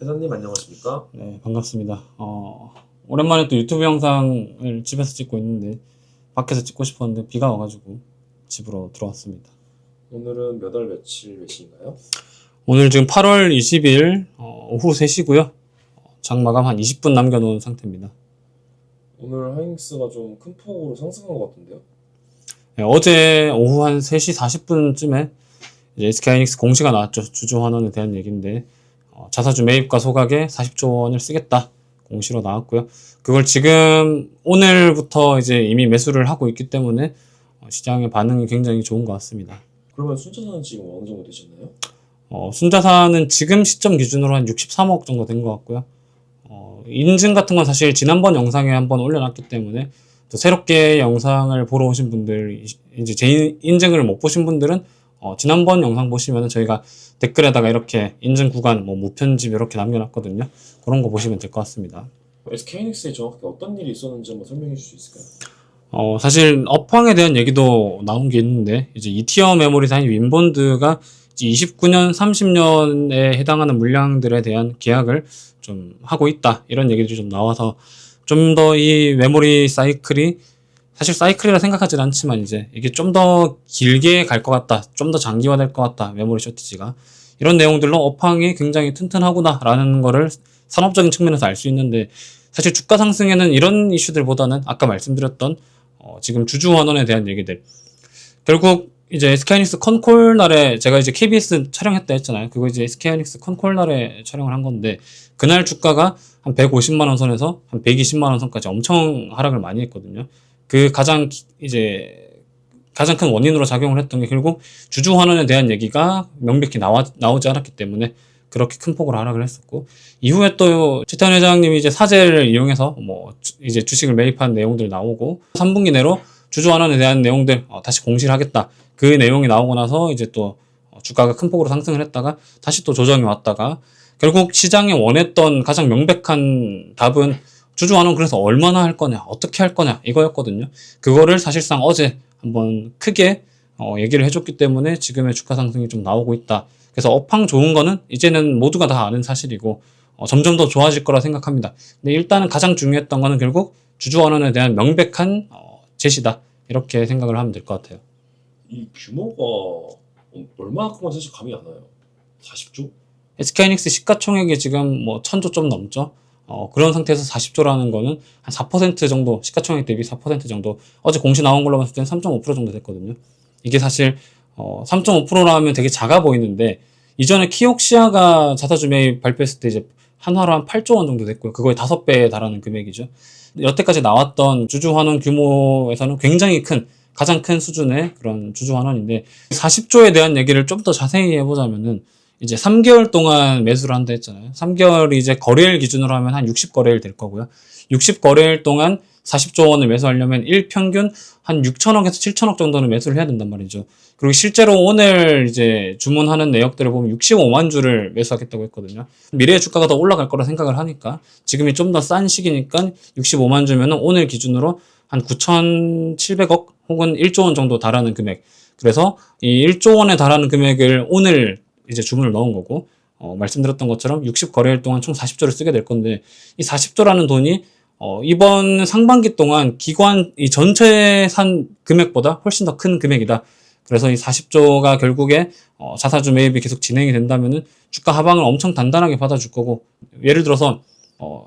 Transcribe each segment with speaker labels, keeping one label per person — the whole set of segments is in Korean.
Speaker 1: 회장님 안녕하십니까?
Speaker 2: 네, 반갑습니다. 오랜만에 또 유튜브 영상을 집에서 찍고 있는데, 밖에서 찍고 싶었는데 비가 와가지고 집으로 들어왔습니다.
Speaker 1: 오늘은 몇 월 며칠 몇 시인가요?
Speaker 2: 오늘 지금 8월 20일 오후 3시고요. 장 마감 한 20분 남겨놓은 상태입니다.
Speaker 1: 오늘 하이닉스가 좀 큰 폭으로 상승한 것 같은데요?
Speaker 2: 네, 어제 오후 한 3시 40분쯤에 이제 SK하이닉스 공시가 나왔죠. 주주 환원에 대한 얘기인데, 자사주 매입과 소각에 40조 원을 쓰겠다 공시로 나왔고요. 그걸 지금 오늘부터 이제 이미 매수를 하고 있기 때문에 시장의 반응이 굉장히 좋은 것 같습니다.
Speaker 1: 그러면 순자산은 지금 어느 정도 되셨나요?
Speaker 2: 순자산은 지금 시점 기준으로 한 63억 정도 된 것 같고요. 인증 같은 건 사실 지난번 영상에 한번 올려놨기 때문에 또 새롭게 영상을 보러 오신 분들, 이제 제 인증을 못 보신 분들은 지난번 영상 보시면은 저희가 댓글에다가 이렇게 인증 구간, 무편집 이렇게 남겨놨거든요. 그런 거 보시면 될 것 같습니다.
Speaker 1: SK하이닉스에 정확히 어떤 일이 있었는지 한번 설명해 주실 수 있을까요?
Speaker 2: 사실 업황에 대한 얘기도 나온 게 있는데, 이제 2티어 메모리사인 윈본드가 29년, 30년에 해당하는 물량들에 대한 계약을 좀 하고 있다, 이런 얘기들이 좀 나와서 좀 더 이 메모리 사이클이, 사실 사이클이라 생각하진 않지만 이제 이게 좀 더 길게 갈 것 같다, 좀 더 장기화될 것 같다, 메모리 쇼티지가, 이런 내용들로 업황이 굉장히 튼튼하구나 라는 거를 산업적인 측면에서 알 수 있는데, 사실 주가 상승에는 이런 이슈들보다는 아까 말씀드렸던 지금 주주 환원에 대한 얘기들, 결국 이제 SK하이닉스 컨콜 날에 제가 이제 KBS 촬영했다 했잖아요. 그거 이제 SK하이닉스 컨콜 날에 촬영을 한 건데, 그날 주가가 한 150만 원 선에서 한 120만 원 선까지 엄청 하락을 많이 했거든요. 그 가장 큰 원인으로 작용을 했던 게 결국 주주 환원에 대한 얘기가 명백히 나오지 않았기 때문에 그렇게 큰 폭으로 하락을 했었고, 이후에 또 최태원 회장님이 이제 사재를 이용해서 이제 주식을 매입한 내용들 나오고, 3분기 내로 주주 환원에 대한 내용들 다시 공시를 하겠다, 그 내용이 나오고 나서 이제 또 주가가 큰 폭으로 상승을 했다가 다시 또 조정이 왔다가, 결국 시장이 원했던 가장 명백한 답은 주주 환원 그래서 얼마나 할 거냐, 어떻게 할 거냐, 이거였거든요. 그거를 사실상 어제 한번 크게 얘기를 해줬기 때문에 지금의 주가 상승이 좀 나오고 있다. 그래서 업황 좋은 거는 이제는 모두가 다 아는 사실이고, 점점 더 좋아질 거라 생각합니다. 근데 일단은 가장 중요했던 거는 결국 주주 환원에 대한 명백한 제시다, 이렇게 생각을 하면 될 것 같아요.
Speaker 1: 이 규모가 얼마큼은 사실 감이 안 와요. 40조?
Speaker 2: SK하이닉스 시가총액이 지금 1000조 좀 넘죠. 그런 상태에서 40조라는 거는 한 4% 정도, 시가총액 대비 4% 정도, 어제 공시 나온 걸로 봤을 때는 3.5% 정도 됐거든요. 이게 사실 3.5%라면 되게 작아 보이는데, 이전에 키옥시아가 자사주 매입 발표했을 때 이제 한화로 한 8조 원 정도 됐고요. 그거의 5배에 달하는 금액이죠. 여태까지 나왔던 주주 환원 규모에서는 굉장히 가장 큰 수준의 그런 주주 환원인데, 40조에 대한 얘기를 좀 더 자세히 해보자면은, 이제 3개월 동안 매수를 한다 했잖아요. 3개월이 이제 거래일 기준으로 하면 한 60거래일 될 거고요. 60거래일 동안 40조 원을 매수하려면 일평균 한 6천억에서 7천억 정도는 매수를 해야 된단 말이죠. 그리고 실제로 오늘 이제 주문하는 내역들을 보면 65만 주를 매수하겠다고 했거든요. 미래의 주가가 더 올라갈 거라 생각을 하니까, 지금이 좀 더 싼 시기니까 65만 주면은 오늘 기준으로 한 9,700억 혹은 1조 원 정도 달하는 금액. 그래서 이 1조 원에 달하는 금액을 오늘 이제 주문을 넣은 거고, 말씀드렸던 것처럼 60거래일 동안 총 40조를 쓰게 될 건데, 이 40조라는 돈이 이번 상반기 동안 기관 이 전체 산 금액보다 훨씬 더 큰 금액이다. 그래서 이 40조가 결국에 자사주 매입이 계속 진행이 된다면은 주가 하방을 엄청 단단하게 받아줄 거고, 예를 들어서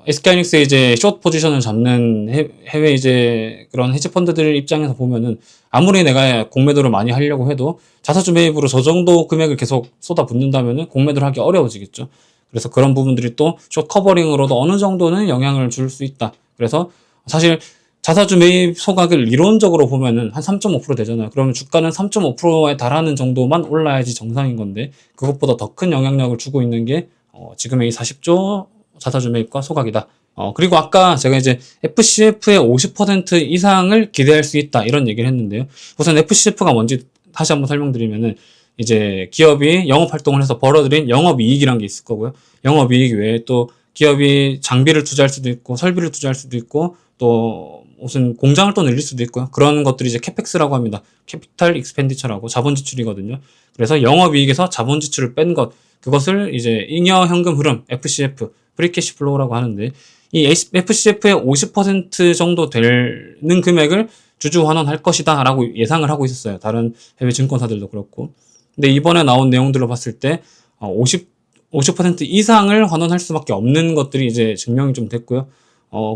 Speaker 2: SK하이닉스의 이제 숏 포지션을 잡는 해외 이제 그런 헤지 펀드들 입장에서 보면은, 아무리 내가 공매도를 많이 하려고 해도 자사주 매입으로 저 정도 금액을 계속 쏟아붓는다면은 공매도를 하기 어려워지겠죠. 그래서 그런 부분들이 또 숏 커버링으로도 어느 정도는 영향을 줄 수 있다. 그래서 사실 자사주 매입 소각을 이론적으로 보면은 한 3.5% 되잖아요. 그러면 주가는 3.5%에 달하는 정도만 올라야지 정상인 건데, 그것보다 더 큰 영향력을 주고 있는 게 지금의 이 40조 자사주 매입과 소각이다. 그리고 아까 제가 이제 FCF의 50% 이상을 기대할 수 있다, 이런 얘기를 했는데요. 우선 FCF가 뭔지 다시 한번 설명드리면은, 이제 기업이 영업 활동을 해서 벌어들인 영업이익이란 게 있을 거고요. 영업이익 외에 또 기업이 장비를 투자할 수도 있고, 설비를 투자할 수도 있고, 또 무슨 공장을 또 늘릴 수도 있고요. 그런 것들이 이제 캐펙스라고 합니다. 캐피탈 익스펜디처라고, 자본 지출이거든요. 그래서 영업이익에서 자본 지출을 뺀 것, 그것을 이제 잉여 현금 흐름 FCF 프리캐시 플로우라고 하는데 이 FCF의 50% 정도 되는 금액을 주주 환원할 것이다 라고 예상을 하고 있었어요. 다른 해외 증권사들도 그렇고. 근데 이번에 나온 내용들로 봤을 때 50% 이상을 환원할 수밖에 없는 것들이 이제 증명이 좀 됐고요.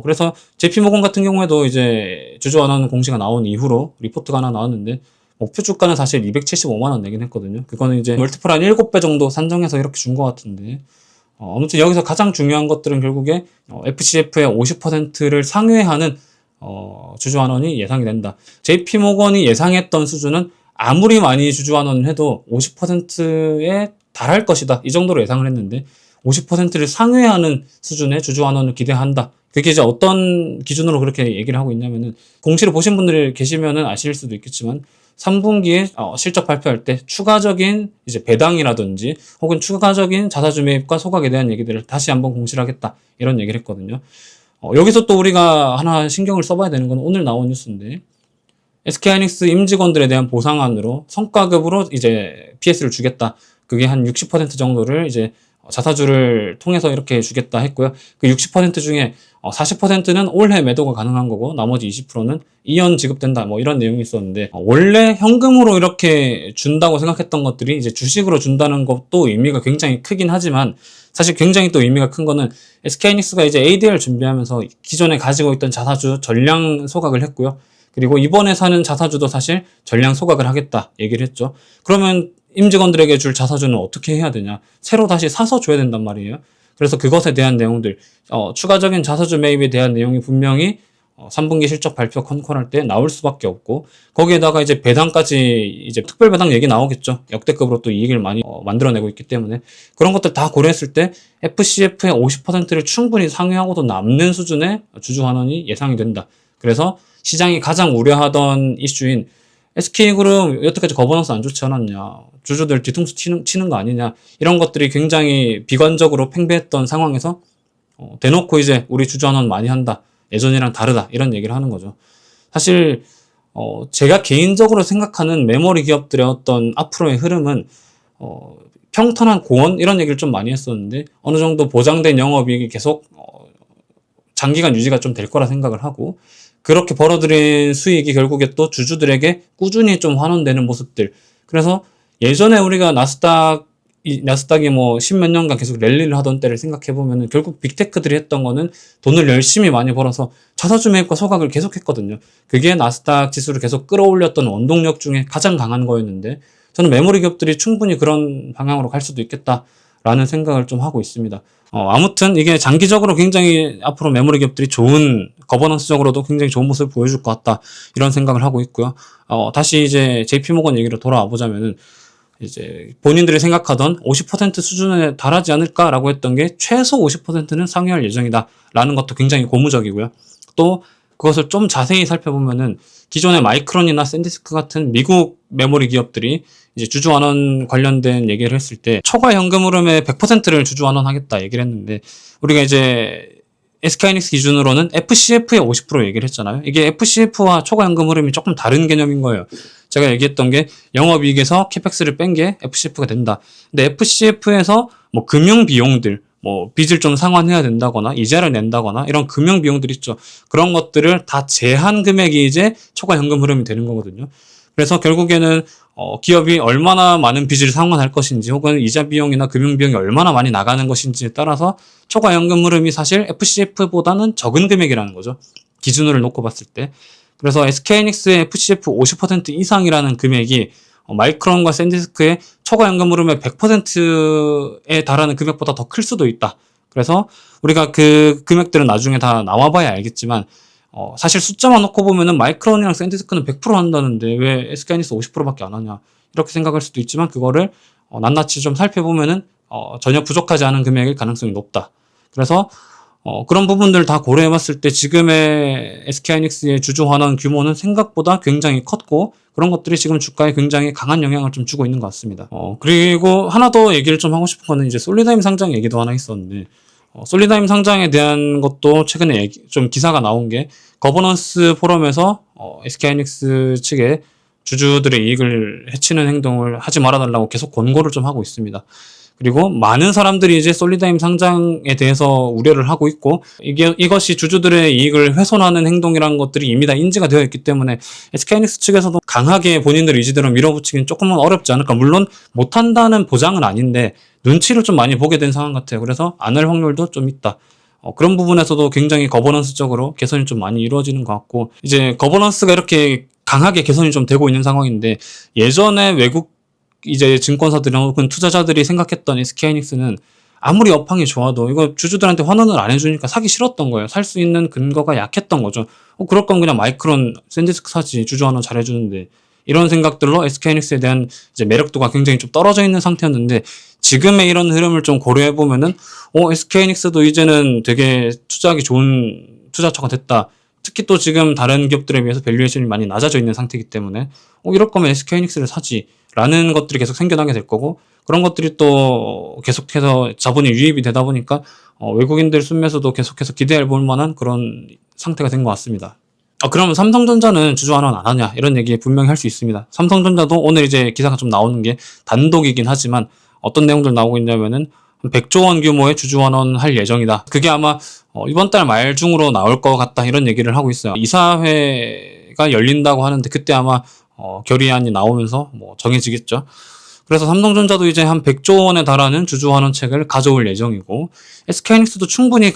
Speaker 2: 그래서 JP모건 같은 경우에도 이제 주주 환원 공시가 나온 이후로 리포트가 하나 나왔는데 목표 주가는 사실 275만 원 내긴 했거든요. 그거는 이제 멀티플 한 7배 정도 산정해서 이렇게 준 것 같은데 아무튼 여기서 가장 중요한 것들은 결국에 FCF의 50%를 상회하는 주주 환원이 예상이 된다. JP모건이 예상했던 수준은 아무리 많이 주주 환원을 해도 50%에 달할 것이다. 이 정도로 예상을 했는데 50%를 상회하는 수준의 주주 환원을 기대한다. 그게 이제 어떤 기준으로 그렇게 얘기를 하고 있냐면은 공시를 보신 분들이 계시면은 아실 수도 있겠지만 3분기에 실적 발표할 때 추가적인 이제 배당이라든지 혹은 추가적인 자사주 매입과 소각에 대한 얘기들을 다시 한번 공시를 하겠다. 이런 얘기를 했거든요. 여기서 또 우리가 하나 신경을 써봐야 되는 건 오늘 나온 뉴스인데 SK하이닉스 임직원들에 대한 보상안으로 성과급으로 이제 PS를 주겠다. 그게 한 60% 정도를 이제 자사주를 통해서 이렇게 주겠다 했고요. 그 60% 중에 40%는 올해 매도가 가능한 거고 나머지 20%는 2년 지급된다. 뭐 이런 내용이 있었는데 원래 현금으로 이렇게 준다고 생각했던 것들이 이제 주식으로 준다는 것도 의미가 굉장히 크긴 하지만 사실 굉장히 또 의미가 큰 거는 SK하이닉스가 이제 ADR 준비하면서 기존에 가지고 있던 자사주 전량 소각을 했고요. 그리고 이번에 사는 자사주도 사실 전량 소각을 하겠다 얘기를 했죠. 그러면 임직원들에게 줄 자사주는 어떻게 해야 되냐? 새로 다시 사서 줘야 된단 말이에요. 그래서 그것에 대한 내용들, 추가적인 자사주 매입에 대한 내용이 분명히 3분기 실적 발표 컨콜할 때 나올 수밖에 없고 거기에다가 이제 배당까지 이제 특별 배당 얘기 나오겠죠. 역대급으로 또 이익을 많이 만들어내고 있기 때문에 그런 것들 다 고려했을 때 FCF의 50%를 충분히 상회하고도 남는 수준의 주주 환원이 예상이 된다. 그래서 시장이 가장 우려하던 이슈인 SK그룹 여태까지 거버넌스 안 좋지 않았냐, 주주들 뒤통수 치는 거 아니냐, 이런 것들이 굉장히 비관적으로 팽배했던 상황에서 대놓고 이제 우리 주주 환원 많이 한다, 예전이랑 다르다, 이런 얘기를 하는 거죠. 사실 제가 개인적으로 생각하는 메모리 기업들의 어떤 앞으로의 흐름은 평탄한 공원 이런 얘기를 좀 많이 했었는데 어느 정도 보장된 영업이익이 계속 장기간 유지가 좀 될 거라 생각을 하고 그렇게 벌어들인 수익이 결국에 또 주주들에게 꾸준히 좀 환원되는 모습들. 그래서 예전에 우리가 나스닥이 뭐 십몇 년간 계속 랠리를 하던 때를 생각해보면 결국 빅테크들이 했던 거는 돈을 열심히 많이 벌어서 자사주 매입과 소각을 계속 했거든요. 그게 나스닥 지수를 계속 끌어올렸던 원동력 중에 가장 강한 거였는데 저는 메모리 기업들이 충분히 그런 방향으로 갈 수도 있겠다라는 생각을 좀 하고 있습니다. 아무튼 이게 장기적으로 굉장히 앞으로 메모리 기업들이 좋은 거버넌스적으로도 굉장히 좋은 모습을 보여줄 것 같다 이런 생각을 하고 있고요. 다시 이제 JP모건 얘기로 돌아와 보자면은 이제 본인들이 생각하던 50% 수준에 달하지 않을까라고 했던 게 최소 50%는 상회할 예정이다라는 것도 굉장히 고무적이고요. 또 그것을 좀 자세히 살펴보면은 기존의 마이크론이나 샌디스크 같은 미국 메모리 기업들이 이제 주주 환원 관련된 얘기를 했을 때 초과 현금 흐름의 100%를 주주 환원하겠다 얘기를 했는데 우리가 이제 SK하이닉스 기준으로는 FCF의 50% 얘기를 했잖아요. 이게 FCF와 초과 현금 흐름이 조금 다른 개념인 거예요. 제가 얘기했던 게 영업이익에서 캐펙스를 뺀 게 FCF가 된다. 근데 FCF에서 뭐 금융 비용들, 뭐 빚을 좀 상환해야 된다거나 이자를 낸다거나 이런 금융 비용들 있죠. 그런 것들을 다 제한 금액이 이제 초과 현금 흐름이 되는 거거든요. 그래서 결국에는 기업이 얼마나 많은 빚을 상환할 것인지 혹은 이자 비용이나 금융 비용이 얼마나 많이 나가는 것인지에 따라서 초과 현금 흐름이 사실 FCF보다는 적은 금액이라는 거죠. 기준으로 놓고 봤을 때. 그래서 SK하이닉스의 FCF 50% 이상이라는 금액이 마이크론과 샌디스크의 초과 현금 흐름의 100%에 달하는 금액보다 더 클 수도 있다. 그래서 우리가 그 금액들은 나중에 다 나와봐야 알겠지만 사실 숫자만 놓고 보면은 마이크론이랑 샌디스크는 100% 한다는데 왜 SK하이닉스 50%밖에 안 하냐 이렇게 생각할 수도 있지만 그거를 낱낱이 좀 살펴보면은 전혀 부족하지 않은 금액일 가능성이 높다. 그래서 그런 부분들 다 고려해봤을 때 지금의 SK하이닉스의 주주 환원 규모는 생각보다 굉장히 컸고 그런 것들이 지금 주가에 굉장히 강한 영향을 좀 주고 있는 것 같습니다. 그리고 하나 더 얘기를 좀 하고 싶은 거는 이제 솔리다임 상장 얘기도 하나 있었는데 솔리다임 상장에 대한 것도 최근에 좀 기사가 나온 게 거버넌스 포럼에서 SK하이닉스 측에 주주들의 이익을 해치는 행동을 하지 말아달라고 계속 권고를 좀 하고 있습니다. 그리고 많은 사람들이 이제 솔리다임 상장에 대해서 우려를 하고 있고, 이것이 주주들의 이익을 훼손하는 행동이라는 것들이 이미 다 인지가 되어 있기 때문에 SK하이닉스 측에서도 강하게 본인들 의지대로 밀어붙이기는 조금은 어렵지 않을까. 물론 못한다는 보장은 아닌데 눈치를 좀 많이 보게 된 상황 같아요. 그래서 안 할 확률도 좀 있다. 그런 부분에서도 굉장히 거버넌스적으로 개선이 좀 많이 이루어지는 것 같고, 이제 거버넌스가 이렇게 강하게 개선이 좀 되고 있는 상황인데, 예전에 외국 이제 증권사들이나 혹은 투자자들이 생각했던 SK하이닉스는 아무리 업황이 좋아도 이거 주주들한테 환원을 안 해주니까 사기 싫었던 거예요. 살 수 있는 근거가 약했던 거죠. 그럴 거면 그냥 마이크론, 샌디스크 사지, 주주 환원 잘해주는데, 이런 생각들로 SK하이닉스에 대한 이제 매력도가 굉장히 좀 떨어져 있는 상태였는데, 지금의 이런 흐름을 좀 고려해 보면은 SK하이닉스도 이제는 되게 투자하기 좋은 투자처가 됐다. 특히 또 지금 다른 기업들에 비해서 밸류에이션이 많이 낮아져 있는 상태이기 때문에 이럴 거면 SK하이닉스를 사지라는 것들이 계속 생겨나게 될 거고, 그런 것들이 또 계속해서 자본이 유입이 되다 보니까 외국인들 순매수도 계속해서 기대해 볼 만한 그런 상태가 된 것 같습니다. 그러면 삼성전자는 주주 환원 안 하냐, 이런 얘기 분명히 할 수 있습니다. 삼성전자도 오늘 이제 기사가 좀 나오는 게 단독이긴 하지만 어떤 내용들 나오고 있냐면은 100조 원 규모의 주주 환원 할 예정이다. 그게 아마 이번 달 말 중으로 나올 것 같다, 이런 얘기를 하고 있어요. 이사회가 열린다고 하는데 그때 아마 결의안이 나오면서 정해지겠죠. 그래서 삼성전자도 이제 한 100조 원에 달하는 주주 환원책을 가져올 예정이고, SK하이닉스도 충분히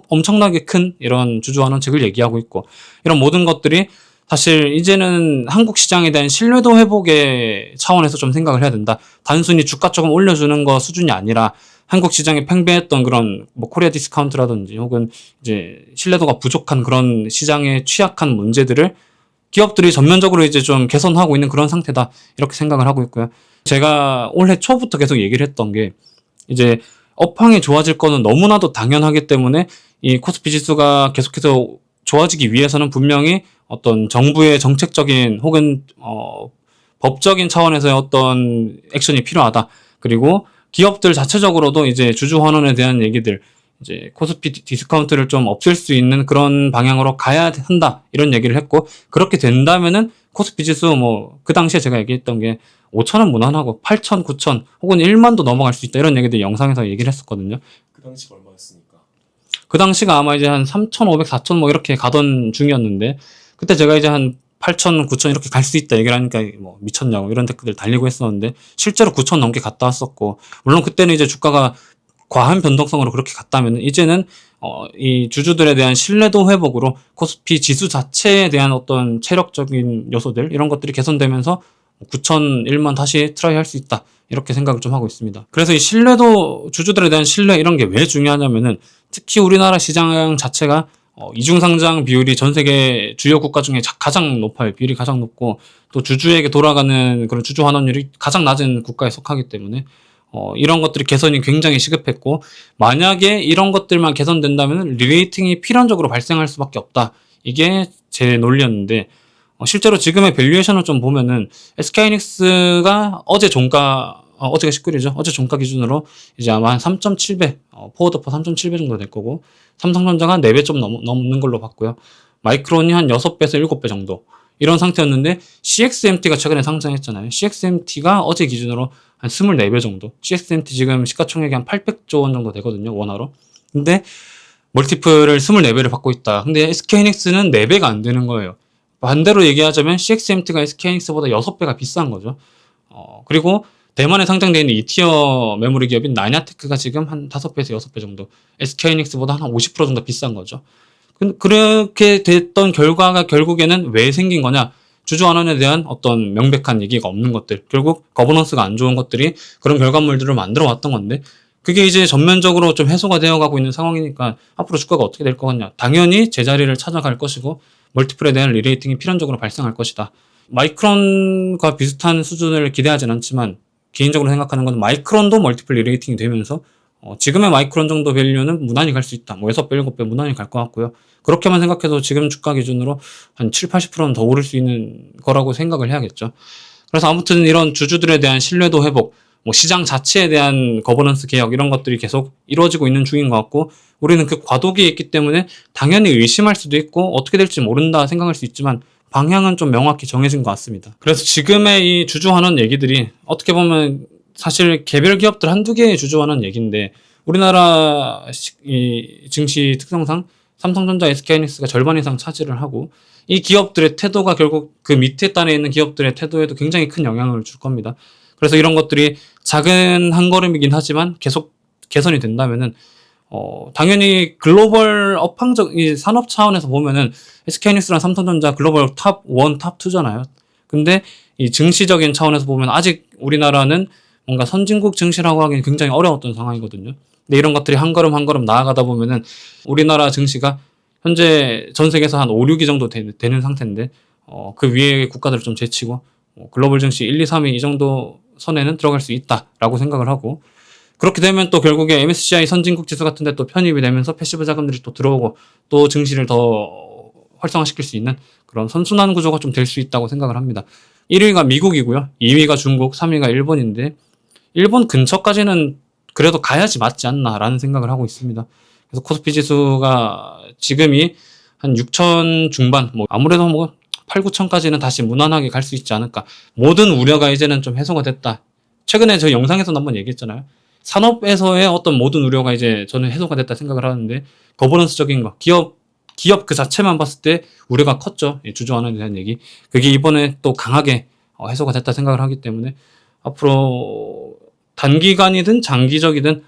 Speaker 2: 엄청나게 큰 이런 주주 환원책을 얘기하고 있고, 이런 모든 것들이 사실 이제는 한국 시장에 대한 신뢰도 회복의 차원에서 좀 생각을 해야 된다. 단순히 주가 조금 올려주는 거 수준이 아니라 한국 시장에 팽배했던 그런 코리아 디스카운트라든지 혹은 이제 신뢰도가 부족한 그런 시장에 취약한 문제들을 기업들이 전면적으로 이제 좀 개선하고 있는 그런 상태다, 이렇게 생각을 하고 있고요. 제가 올해 초부터 계속 얘기를 했던 게, 이제 업황이 좋아질 거는 너무나도 당연하기 때문에 이 코스피 지수가 계속해서 좋아지기 위해서는 분명히 어떤 정부의 정책적인 혹은 법적인 차원에서의 어떤 액션이 필요하다. 그리고 기업들 자체적으로도 이제 주주 환원에 대한 얘기들, 이제 코스피 디스카운트를 좀 없앨 수 있는 그런 방향으로 가야 한다, 이런 얘기를 했고, 그렇게 된다면은 코스피 지수 그 당시에 제가 얘기했던 게 5,000원 무난하고 8,000, 9,000 혹은 1만도 넘어갈 수 있다, 이런 얘기들 영상에서 얘기를 했었거든요.
Speaker 1: 그 당시가 얼마였습니까?
Speaker 2: 그 당시가 아마 이제 한 3,500, 4,000 이렇게 가던 중이었는데, 그때 제가 이제 한 8,000, 9,000 이렇게 갈 수 있다 얘기를 하니까 미쳤냐고 이런 댓글들 달리고 했었는데, 실제로 9,000 넘게 갔다 왔었고, 물론 그때는 이제 주가가 과한 변동성으로 그렇게 갔다면, 이제는 이 주주들에 대한 신뢰도 회복으로 코스피 지수 자체에 대한 어떤 체력적인 요소들, 이런 것들이 개선되면서 9,000, 1만 다시 트라이 할 수 있다, 이렇게 생각을 좀 하고 있습니다. 그래서 이 신뢰도, 주주들에 대한 신뢰, 이런 게 왜 중요하냐면은, 특히 우리나라 시장 자체가 이중상장 비율이 전 세계 주요 국가 중에 가장 높아요. 비율이 가장 높고, 또 주주에게 돌아가는 그런 주주 환원율이 가장 낮은 국가에 속하기 때문에 이런 것들이 개선이 굉장히 시급했고, 만약에 이런 것들만 개선된다면 리레이팅이 필연적으로 발생할 수밖에 없다, 이게 제 논리였는데, 실제로 지금의 밸류에이션을 좀 보면은 SK하이닉스가 어제가 19일이죠. 어제 종가 기준으로 이제 아마 한 3.7배, 포워드퍼 3.7배 정도 될 거고, 삼성전자가 4배 좀 넘는 걸로 봤고요. 마이크론이 한 6배에서 7배 정도, 이런 상태였는데, CXMT가 최근에 상장했잖아요. CXMT가 어제 기준으로 한 24배 정도. CXMT 지금 시가총액이 한 800조 원 정도 되거든요, 원화로. 근데 멀티플을 24배를 받고 있다. 근데 SK하이닉스는 4배가 안 되는 거예요. 반대로 얘기하자면 CXMT가 SK하이닉스보다 6배가 비싼 거죠. 그리고 대만에 상장되어 있는 2티어 메모리 기업인 나냐테크가 지금 한 5배에서 6배 정도, SK하이닉스보다 한 50% 정도 비싼 거죠. 그렇게 됐던 결과가 결국에는 왜 생긴 거냐? 주주 환원에 대한 어떤 명백한 얘기가 없는 것들, 결국 거버넌스가 안 좋은 것들이 그런 결과물들을 만들어 왔던 건데, 그게 이제 전면적으로 좀 해소가 되어 가고 있는 상황이니까 앞으로 주가가 어떻게 될 것 같냐? 당연히 제자리를 찾아갈 것이고, 멀티플에 대한 리레이팅이 필연적으로 발생할 것이다. 마이크론과 비슷한 수준을 기대하진 않지만, 개인적으로 생각하는 건 마이크론도 멀티플 리레이팅이 되면서 지금의 마이크론 정도 밸류는 무난히 갈 수 있다. 6배, 7배 무난히 갈 것 같고요. 그렇게만 생각해도 지금 주가 기준으로 한 7, 80%는 더 오를 수 있는 거라고 생각을 해야겠죠. 그래서 아무튼 이런 주주들에 대한 신뢰도 회복, 시장 자체에 대한 거버넌스 개혁, 이런 것들이 계속 이루어지고 있는 중인 것 같고, 우리는 그 과도기에 있기 때문에 당연히 의심할 수도 있고 어떻게 될지 모른다 생각할 수 있지만, 방향은 좀 명확히 정해진 것 같습니다. 그래서 지금의 이 주주 환원 얘기들이 어떻게 보면 사실 개별 기업들 한두 개의 주주하는 얘기인데 우리나라 이 증시 특성상 삼성전자, SK하이닉스가 절반 이상 차지를 하고 이 기업들의 태도가 결국 그 밑에 단에 있는 기업들의 태도에도 굉장히 큰 영향을 줄 겁니다. 그래서 이런 것들이 작은 한 걸음이긴 하지만 계속 개선이 된다면은 당연히 글로벌 업황적 이 산업 차원에서 보면은 SK하이닉스랑 삼성전자 글로벌 탑 1, 탑 2잖아요. 근데 이 증시적인 차원에서 보면 아직 우리나라는 뭔가 선진국 증시라고 하기엔 굉장히 어려웠던 상황이거든요. 근데 이런 것들이 한 걸음 한 걸음 나아가다 보면은 우리나라 증시가 현재 전 세계에서 한 5, 6위 정도 되는 상태인데 그 위에 국가들을 좀 제치고 글로벌 증시 1, 2, 3위 이 정도 선에는 들어갈 수 있다라고 생각을 하고 그렇게 되면 또 결국에 MSCI 선진국 지수 같은 데 또 편입이 되면서 패시브 자금들이 또 들어오고 또 증시를 더 활성화시킬 수 있는 그런 선순환 구조가 좀 될 수 있다고 생각을 합니다. 1위가 미국이고요. 2위가 중국, 3위가 일본인데 일본 근처까지는 그래도 가야지 맞지 않나라는 생각을 하고 있습니다. 그래서 코스피 지수가 지금이 한 6천 중반, 뭐 아무래도 뭐 8, 9천까지는 다시 무난하게 갈 수 있지 않을까. 모든 우려가 이제는 좀 해소가 됐다. 최근에 저 영상에서도 한번 얘기했잖아요. 산업에서의 어떤 모든 우려가 이제 저는 해소가 됐다 생각을 하는데 거버넌스적인 거, 기업 그 자체만 봤을 때 우려가 컸죠. 주주환원에 대한 얘기. 그게 이번에 또 강하게 해소가 됐다 생각을 하기 때문에 앞으로 단기간이든 장기적이든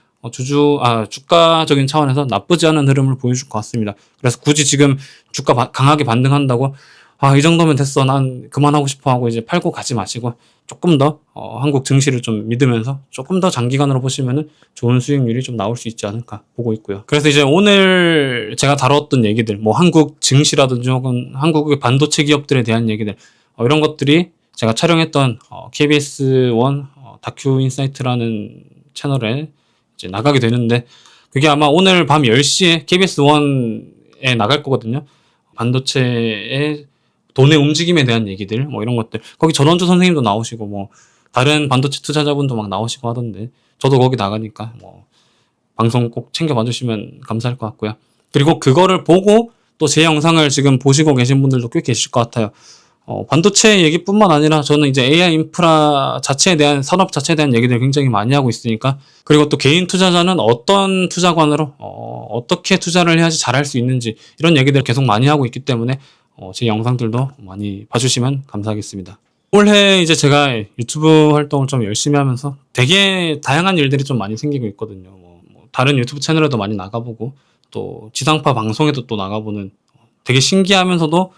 Speaker 2: 주가적인 차원에서 나쁘지 않은 흐름을 보여줄 것 같습니다. 그래서 굳이 지금 주가 강하게 반등한다고 이 정도면 됐어. 난 그만하고 싶어 하고 이제 팔고 가지 마시고 조금 더 한국 증시를 좀 믿으면서 조금 더 장기간으로 보시면은 좋은 수익률이 좀 나올 수 있지 않을까 보고 있고요. 그래서 이제 오늘 제가 다뤘던 얘기들, 뭐 한국 증시라든지 혹은 한국의 반도체 기업들에 대한 얘기들 이런 것들이 제가 촬영했던 KBS1 다큐 인사이트라는 채널에 이제 나가게 되는데 그게 아마 오늘 밤 10시에 KBS1에 나갈 거거든요. 반도체의 돈의 움직임에 대한 얘기들, 뭐 이런 것들. 거기 전원주 선생님도 나오시고, 뭐, 다른 반도체 투자자분도 막 나오시고 하던데, 저도 거기 나가니까, 뭐, 방송 꼭 챙겨봐 주시면 감사할 것 같고요. 그리고 그거를 보고 또 제 영상을 지금 보시고 계신 분들도 꽤 계실 것 같아요. 반도체 얘기뿐만 아니라 저는 이제 AI 인프라 자체에 대한, 산업 자체에 대한 얘기들 굉장히 많이 하고 있으니까, 그리고 또 개인 투자자는 어떤 투자관으로, 어떻게 투자를 해야지 잘할 수 있는지, 이런 얘기들 계속 많이 하고 있기 때문에, 제 영상들도 많이 봐주시면 감사하겠습니다. 올해 이제 제가 유튜브 활동을 좀 열심히 하면서 되게 다양한 일들이 좀 많이 생기고 있거든요. 뭐 다른 유튜브 채널에도 많이 나가보고 또 지상파 방송에도 또 나가보는 되게 신기하면서도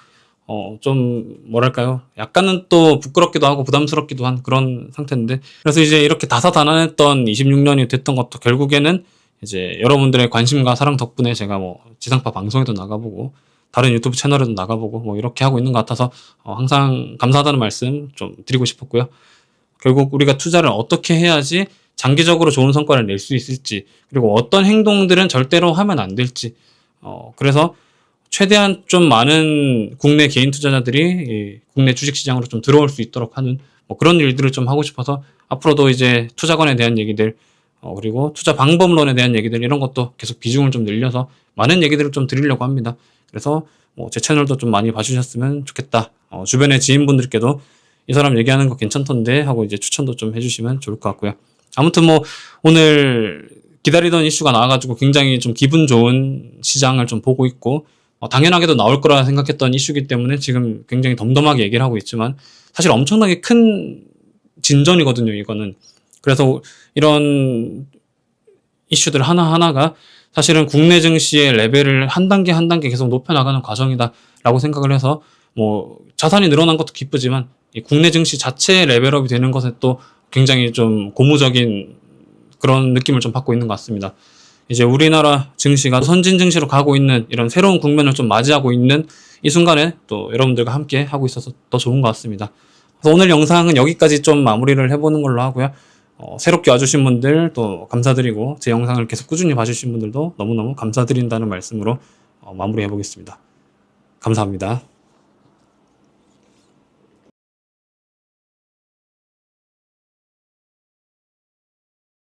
Speaker 2: 좀 뭐랄까요? 약간은 또 부끄럽기도 하고 부담스럽기도 한 그런 상태인데 그래서 이제 이렇게 다사다난했던 26년이 됐던 것도 결국에는 이제 여러분들의 관심과 사랑 덕분에 제가 뭐 지상파 방송에도 나가보고 다른 유튜브 채널에도 나가보고 뭐 이렇게 하고 있는 것 같아서 항상 감사하다는 말씀 좀 드리고 싶었고요. 결국 우리가 투자를 어떻게 해야지 장기적으로 좋은 성과를 낼 수 있을지 그리고 어떤 행동들은 절대로 하면 안 될지 그래서 최대한 좀 많은 국내 개인 투자자들이 국내 주식시장으로 좀 들어올 수 있도록 하는 뭐 그런 일들을 좀 하고 싶어서 앞으로도 이제 투자관에 대한 얘기들 그리고 투자 방법론에 대한 얘기들 이런 것도 계속 비중을 좀 늘려서 많은 얘기들을 좀 드리려고 합니다. 그래서 뭐 제 채널도 좀 많이 봐주셨으면 좋겠다. 주변의 지인분들께도 이 사람 얘기하는 거 괜찮던데 하고 이제 추천도 좀 해주시면 좋을 것 같고요. 아무튼 뭐 오늘 기다리던 이슈가 나와가지고 굉장히 좀 기분 좋은 시장을 좀 보고 있고 당연하게도 나올 거라 생각했던 이슈이기 때문에 지금 굉장히 덤덤하게 얘기를 하고 있지만 사실 엄청나게 큰 진전이거든요. 이거는. 그래서 이런 이슈들 하나하나가 사실은 국내 증시의 레벨을 한 단계 한 단계 계속 높여나가는 과정이다라고 생각을 해서 뭐 자산이 늘어난 것도 기쁘지만 이 국내 증시 자체의 레벨업이 되는 것에 또 굉장히 좀 고무적인 그런 느낌을 좀 받고 있는 것 같습니다. 이제 우리나라 증시가 선진 증시로 가고 있는 이런 새로운 국면을 좀 맞이하고 있는 이 순간에 또 여러분들과 함께 하고 있어서 더 좋은 것 같습니다. 그래서 오늘 영상은 여기까지 좀 마무리를 해보는 걸로 하고요. 새롭게 와주신 분들 또 감사드리고 제 영상을 계속 꾸준히 봐주신 분들도 너무너무 감사드린다는 말씀으로 마무리해 보겠습니다. 감사합니다.